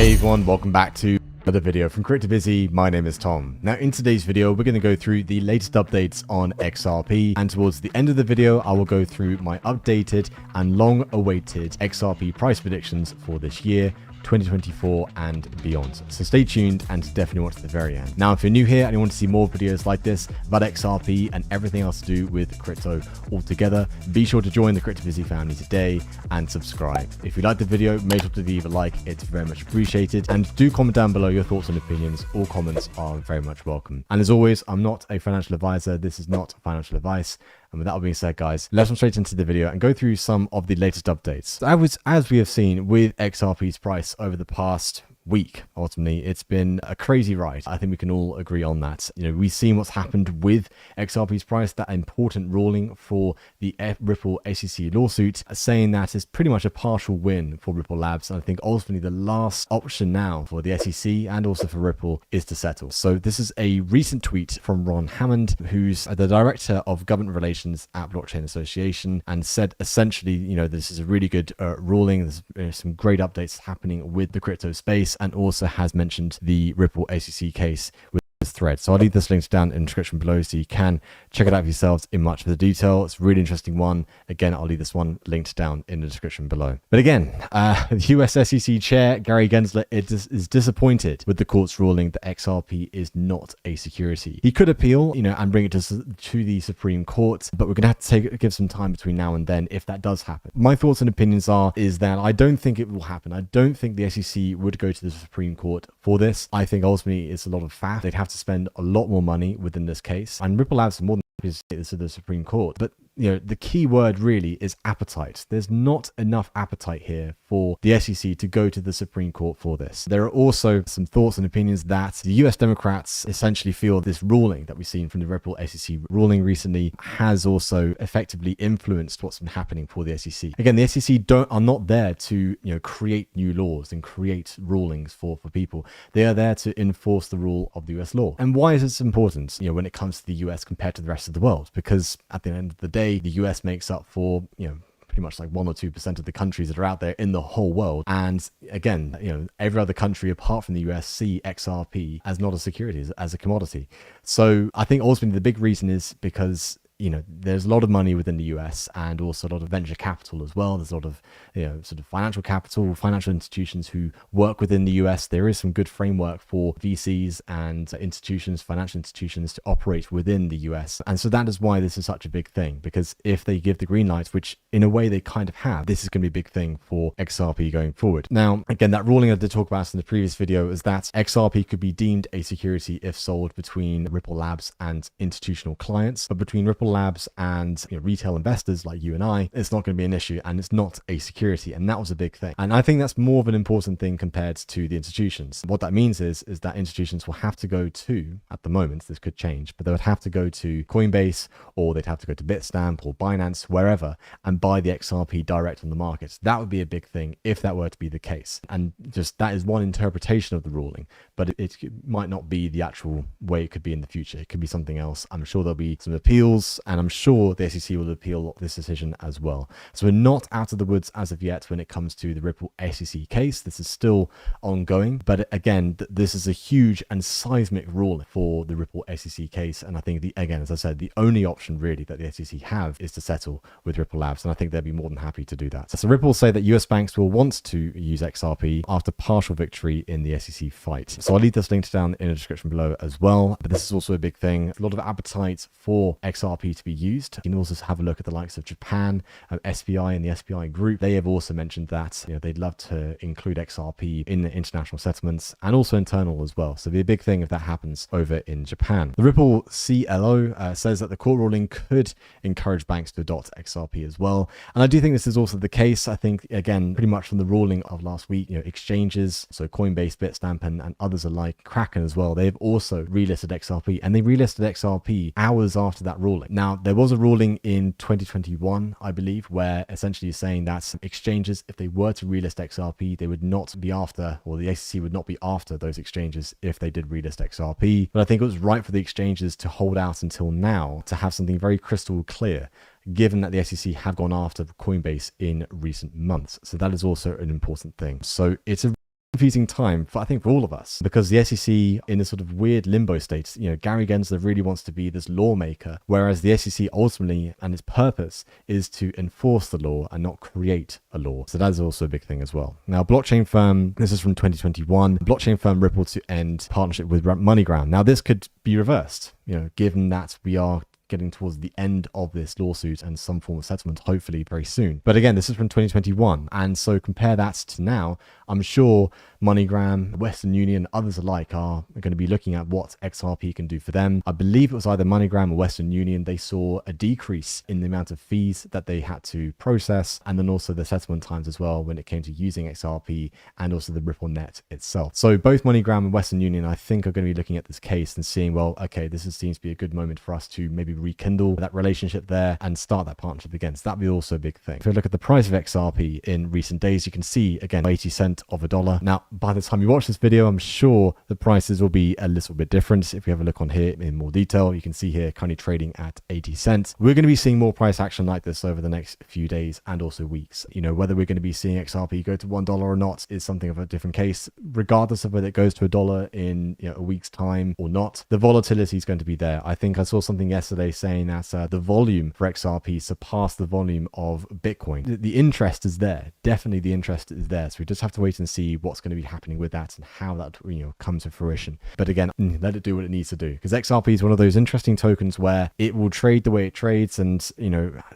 Hey everyone, welcome back to another video from CryptoBusy. My name is Tom. Now in today's video, we're going to go through the latest updates on XRP, and towards the end of the video, I will go through my updated and long-awaited XRP price predictions for this year, 2024 and beyond. So stay tuned and definitely watch to the very end. Now, if you're new here and you want to see more videos like this about XRP and everything else to do with crypto altogether, be sure to join the CryptoBusy family today and subscribe. If you like the video, make sure to leave a like. It's very much appreciated. And do comment down below your thoughts and opinions. All comments are very much welcome. And as always, I'm not a financial advisor. This is not financial advice. And with that all being said, guys, let's jump straight into the video and go through some of the latest updates. As we have seen with XRP's price over the past week, ultimately, it's been a crazy ride. I think we can all agree on that. You know, we've seen what's happened with XRP's price, that important ruling for the Ripple SEC lawsuit, saying that it's pretty much a partial win for Ripple Labs. And I think ultimately the last option now for the SEC and also for Ripple is to settle. So this is a recent tweet from Ron Hammond, who's the director of government relations at Blockchain Association, and said essentially, you know, this is a really good ruling. There's some great updates happening with the crypto space, and also has mentioned the Ripple SEC case with this thread. So I'll leave this link down in the description below so you can check it out for yourselves in much of the detail. It's a really interesting one. Again, I'll leave this one linked down in the description below. But again, the US SEC chair, Gary Gensler, is disappointed with the court's ruling that XRP is not a security. He could appeal, you know, and bring it to the Supreme Court, but we're going to have to give some time between now and then if that does happen. My thoughts and opinions is that I don't think it will happen. I don't think the SEC would go to the Supreme Court for this. I think ultimately it's a lot of faff. They'd have to spend a lot more money within this case, and Ripple Labs are more than happy to take this to the Supreme Court. But you know, the key word really is appetite. There's not enough appetite here for the SEC to go to the Supreme Court for this. There are also some thoughts and opinions that the US Democrats essentially feel this ruling that we've seen from the Ripple SEC ruling recently has also effectively influenced what's been happening for the SEC. Again, the SEC are not there to, you know, create new laws and create rulings for people. They are there to enforce the rule of the US law. And why is this important, you know, when it comes to the US compared to the rest of the world? Because at the end of the day, the US makes up for, you know, pretty much like 1 or 2% of the countries that are out there in the whole world. And again, you know, every other country apart from the US see XRP as not a security, as a commodity. So I think ultimately the big reason is because, you know, there's a lot of money within the US and also a lot of venture capital as well. There's a lot of, you know, sort of financial capital, financial institutions who work within the US. There is some good framework for VCs and institutions, financial institutions, to operate within the US. And so that is why this is such a big thing, because if they give the green light, which in a way they kind of have, this is going to be a big thing for XRP going forward. Now, again, that ruling I did talk about in the previous video is that XRP could be deemed a security if sold between Ripple Labs and institutional clients, but between Ripple Labs and, you know, retail investors like you and I, it's not going to be an issue, and it's not a security. And that was a big thing. And I think that's more of an important thing compared to the institutions. What that means is that institutions will have to go to, at the moment, this could change, but they would have to go to Coinbase, or they'd have to go to Bitstamp or Binance, wherever, and buy the XRP direct on the markets. That would be a big thing if that were to be the case. And just that is one interpretation of the ruling, but it might not be the actual way it could be in the future. It could be something else. I'm sure there'll be some appeals, and I'm sure the SEC will appeal this decision as well. So we're not out of the woods as of yet when it comes to the Ripple SEC case. This is still ongoing, but again, this is a huge and seismic ruling for the Ripple SEC case. And I think, again, as I said, the only option really that the SEC have is to settle with Ripple Labs, and I think they'd be more than happy to do that. So Ripple say that US banks will want to use XRP after partial victory in the SEC fight. So I'll leave this linked down in the description below as well. But this is also a big thing. A lot of appetite for XRP to be used. You can also have a look at the likes of Japan, SPI and the SPI group. They have also mentioned that, you know, they'd love to include XRP in the international settlements and also internal as well. So it'd be a big thing if that happens over in Japan. The Ripple CLO says that the court ruling could encourage banks to adopt XRP as well. And I do think this is also the case. I think, again, pretty much from the ruling of last week, you know, exchanges, so Coinbase, Bitstamp, and others alike, Kraken as well, they've also relisted XRP, and they relisted XRP hours after that ruling. Now, there was a ruling in 2021, I believe, where essentially saying that exchanges, if they were to relist XRP, they would not be after, or the SEC would not be after those exchanges if they did relist XRP. But I think it was right for the exchanges to hold out until now to have something very crystal clear, given that the SEC have gone after Coinbase in recent months. So that is also an important thing. So it's a confusing time for, I think, for all of us, because the SEC in a sort of weird limbo state. Gary Gensler really wants to be this lawmaker, whereas the SEC ultimately and its purpose is to enforce the law and not create a law. So that is also a big thing as well. Now, blockchain firm, this is from 2021, blockchain firm Ripple to end partnership with MoneyGram. Now, this could be reversed, given that we are getting towards the end of this lawsuit and some form of settlement, hopefully very soon. But again, this is from 2021. And so compare that to now, I'm sure MoneyGram, Western Union, others alike are going to be looking at what XRP can do for them. I believe it was either MoneyGram or Western Union. They saw a decrease in the amount of fees that they had to process, and then also the settlement times as well when it came to using XRP and also the Ripple net itself. So both MoneyGram and Western Union, I think, are going to be looking at this case and seeing, well, okay, this seems to be a good moment for us to maybe rekindle that relationship there and start that partnership again. So that'd be also a big thing. If you look at the price of XRP in recent days, you can see again 80 cents of a dollar. Now, by the time you watch this video, I'm sure the prices will be a little bit different. If we have a look on here in more detail, you can see here currently trading at 80 cents. We're going to be seeing more price action like this over the next few days and also weeks. Whether we're going to be seeing XRP go to $1 or not is something of a different case. Regardless of whether it goes to $1 in a week's time or not, the volatility is going to be there. I think I saw something yesterday saying that the volume for XRP surpassed the volume of Bitcoin. The interest is there. Definitely the interest is there. So we just have to wait and see what's going to be happening with that and how that comes to fruition. But again, let it do what it needs to do, because XRP is one of those interesting tokens where it will trade the way it trades, and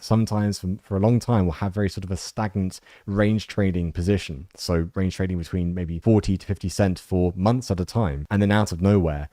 sometimes for a long time will have very sort of a stagnant range trading position. So range trading between maybe 40 to 50 cents for months at a time, and then out of nowhere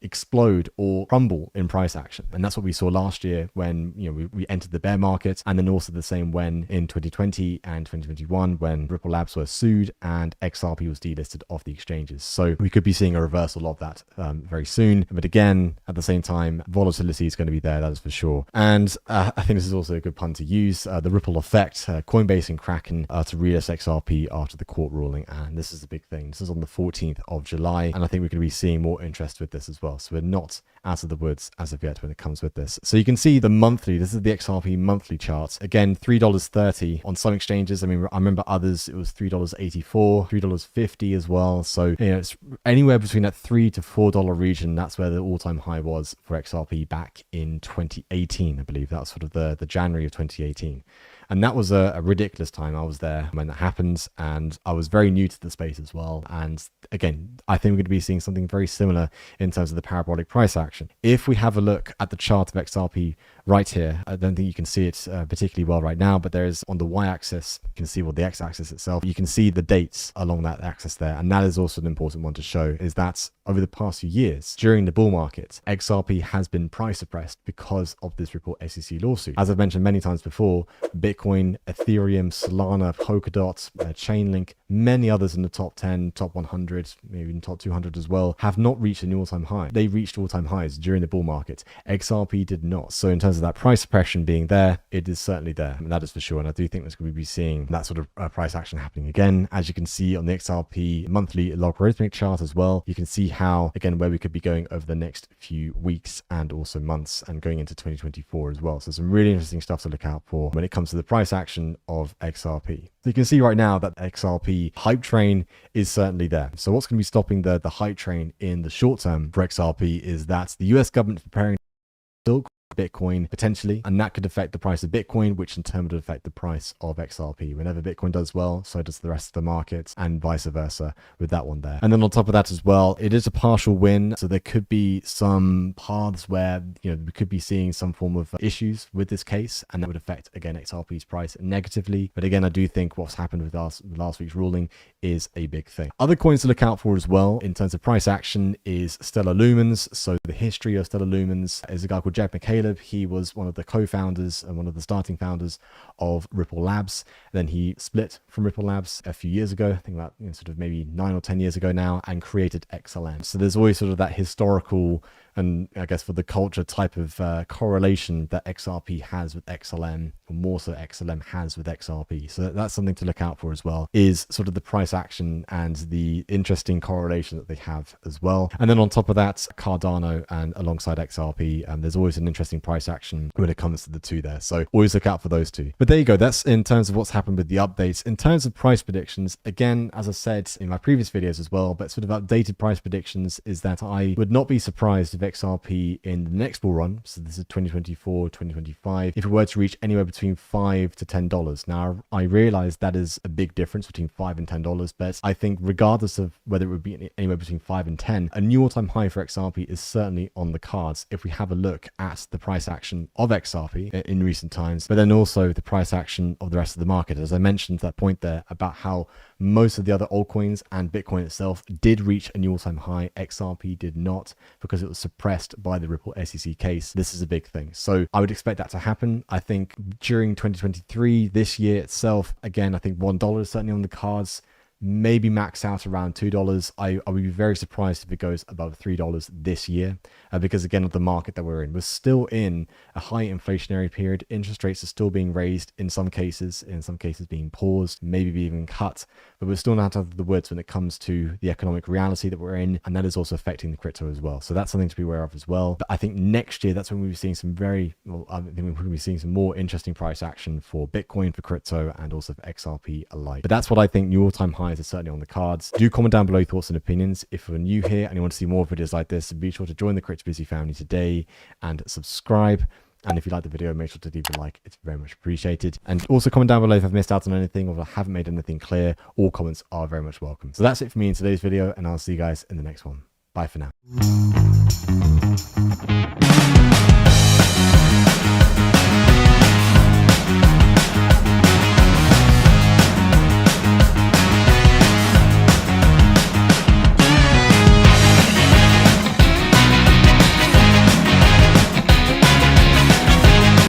explode or crumble in price action. And that's what we saw last year when we entered the bear market, and then also the same when in 2020 and 2021 when Ripple Labs were sued and XRP was delisted off the exchanges. So we could be seeing a reversal of that very soon. But again, at the same time, volatility is going to be there, that is for sure. And I think this is also a good pun to use, the ripple effect. Coinbase and Kraken are to relist XRP after the court ruling, and this is a big thing. This is on the 14th of July, and I think we're going to be seeing more interest with this as well. So we're not out of the woods as of yet when it comes with this. So you can see the monthly, this is the XRP monthly chart. Again, $3.30 on some exchanges. I mean, I remember others, it was $3.84, $3.50 as well. So it's anywhere between that $3 to $4 region. That's where the all-time high was for XRP back in 2018, I believe. That was sort of the January of 2018. And that was a ridiculous time. I was there when that happened, and I was very new to the space as well. And again, I think we're going to be seeing something very similar in terms of the parabolic price action. If we have a look at the chart of XRP right here, I don't think you can see it particularly well right now, but there is on the y-axis, you can see the x-axis itself, you can see the dates along that axis there. And that is also an important one to show, is that over the past few years, during the bull market, XRP has been price suppressed because of this Ripple SEC lawsuit. As I've mentioned many times before, Bitcoin, Ethereum, Solana, Polkadot, Chainlink, many others in the top 10, top 100, maybe even top 200 as well, have not reached an all-time high. They reached all-time highs during the bull market. XRP did not. So in terms of that price suppression being there, it is certainly there. And that is for sure. And I do think that's going to be seeing that sort of price action happening again. As you can see on the XRP monthly logarithmic chart as well, you can see how, again, where we could be going over the next few weeks and also months and going into 2024 as well. So some really interesting stuff to look out for when it comes to the price action of XRP. So you can see right now that XRP hype train is certainly there. So what's going to be stopping the hype train in the short term for XRP is that the US government is preparing to Bitcoin potentially, and that could affect the price of Bitcoin, which in turn would affect the price of XRP. Whenever Bitcoin does well, so does the rest of the market, and vice versa with that one there. And then on top of that as well, it is a partial win, so there could be some paths where we could be seeing some form of issues with this case, and that would affect again XRP's price negatively. But again, I do think what's happened with last week's ruling is a big thing. Other coins to look out for as well in terms of price action is Stellar Lumens. So the history of Stellar Lumens is a guy called Jeff McCaleb. He was one of the co-founders and one of the starting founders of Ripple Labs. Then he split from Ripple Labs a few years ago, I think about sort of maybe 9 or 10 years ago now, and created XLM. So there's always sort of that historical and I guess for the culture type of correlation that XRP has with XLM, or more so XLM has with XRP. So that's something to look out for as well, is sort of the price action and the interesting correlation that they have as well. And then on top of that, Cardano and alongside XRP, there's always an interesting price action when it comes to the two there. So always look out for those two. But there you go. That's in terms of what's happened with the updates. In terms of price predictions, again, as I said in my previous videos as well, but sort of updated price predictions is that I would not be surprised if XRP in the next bull run, so this is 2024, 2025, if it were to reach anywhere between $5 to $10. Now, I realize that is a big difference between $5 and $10, but I think regardless of whether it would be anywhere between 5 and 10, a new all-time high for XRP is certainly on the cards if we have a look at the price action of XRP in recent times, but then also the price action of the rest of the market. As I mentioned that point there about how most of the other altcoins and Bitcoin itself did reach a new all-time high, XRP did not, because it was suppressed by the Ripple SEC case. This is a big thing. So I would expect that to happen. I think during 2023, this year itself, again, I think $1 is certainly on the cards. Maybe max out around $2. I would be very surprised if it goes above $3 this year, because again, of the market that we're in, we're still in a high inflationary period. Interest rates are still being raised in some cases being paused, maybe even cut, but we're still not out of the woods when it comes to the economic reality that we're in, and that is also affecting the crypto as well. So that's something to be aware of as well. But I think next year, that's when we'll be seeing some I think we're going to be seeing some more interesting price action for Bitcoin, for crypto, and also for XRP alike. But that's what I think new all-time highs are certainly on the cards. Do comment down below your thoughts and opinions. If you're new here and you want to see more videos like this, be sure to join the Crypto Busy family today and subscribe. And if you like the video, make sure to leave a like. It's very much appreciated. And also comment down below if I've missed out on anything or if I haven't made anything clear. All comments are very much welcome. So that's it for me in today's video, and I'll see you guys in the next one. Bye for now.